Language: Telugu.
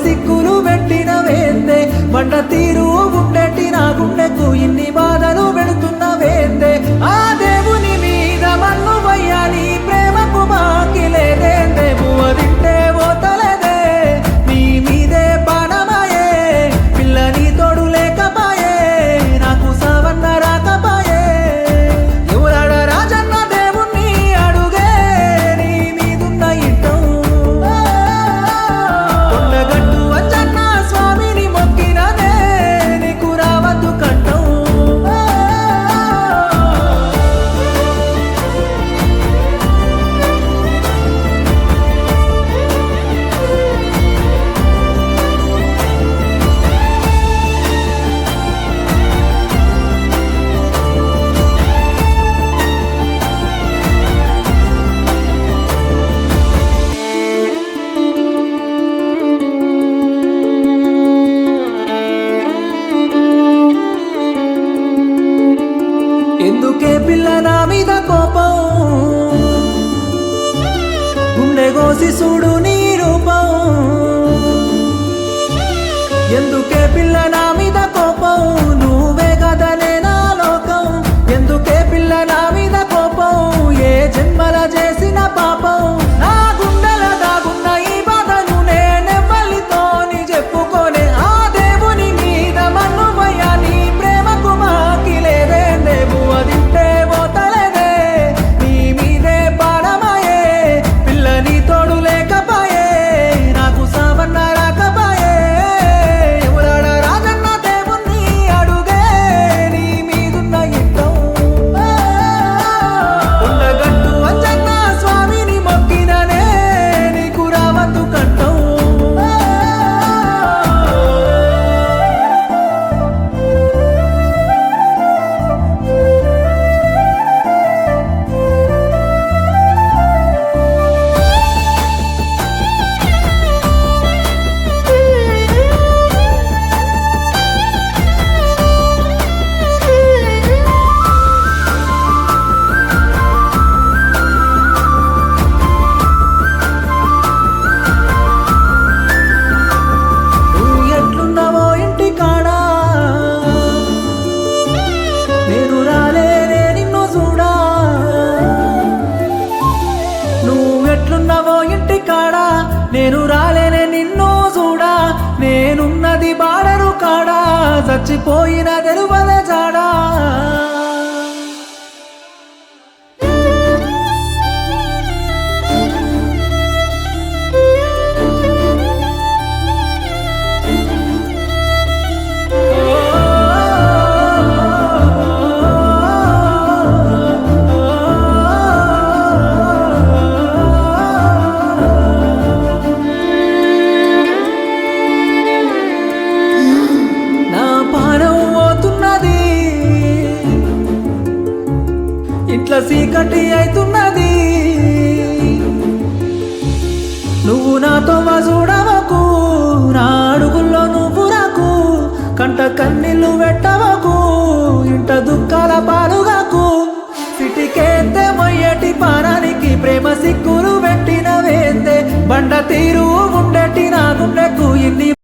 సిక్కులు పెట్టిన వేందే బండ తీరు ఉండేటి నా గుండెకు ఇన్ని బాధలు పెడుతున్న వేందే ఆ దేవుని మీద మన్ను వయ్యాలి ప్రేమకు మాకి లేదేందే బువ్వ తింటే పోతలేదే నీ మీదే పానమాయే పిల్ల నీ తోడు లేకపాయే నాకు సావన్న రాకపాయే ఎవరాడ రాజన్న దేవుణ్ణి అడుగే నీ మీదున్న ఇట్టం కొండగట్టు అంజన్న స్వామిని మొక్కిననే నీకు రావద్దు కట్టం ఎందుకే పిల్ల నా మీద కోపం గుండె కోసి చూడు నీ రూపం ఎందుకే పిల్ల నా మీద కోపం నువ్వే కదనే నా లోకం ఎందుకే పిల్ల నా మీద కోపం ఏ జన్మల చేసిన పాపం నా గుండెల దాగున్న ఈ బాధను నేనెవ్వలితోని చెప్పుకోనే ఆ దేవుని మీద మన్ను పోయా నీ ప్రేమకు మాకి లేదే బువ్వ తింటే పోతలేదే నీ మీదే పాడమాయే పిల్ల నీ తోడు లేకపాయే నాకు సావన్న రాకపాయే ఎవరాడ రాజన్న దేవుణ్ణి అడుగే నీ మీదున్న ఇట్టం కొండగట్టు అంజన్న స్వామిని మొక్కిననే నీకు రావద్దు కట్టం నువ్వు ఎట్లున్నావో ఇంటి కాడా నేను రాలేనే నిన్ను చూడా నువ్వెట్లున్నావో ఇంటి కాడా నేను రాలేనే నిన్ను చూడా నేనున్నది బాడరు కాడా చచ్చిపోయిన తెరువద జాడా నా పానం పోతున్నది ఇంట్లో చీకటి అవుతున్నది నువ్వు నాతో చూడవకు నా అడుగుల్లో నువ్వు రాకు కంట కన్నీళ్ళు పెట్టవకు ఇంట దుఃఖాల పాలుగాకు సిటికేస్తే మొయ్యటి పారానికి ప్రేమ సిక్కులు పెట్టిన వేందే బండ తీరు ఉండేటి నా గుండెకు ఇన్ని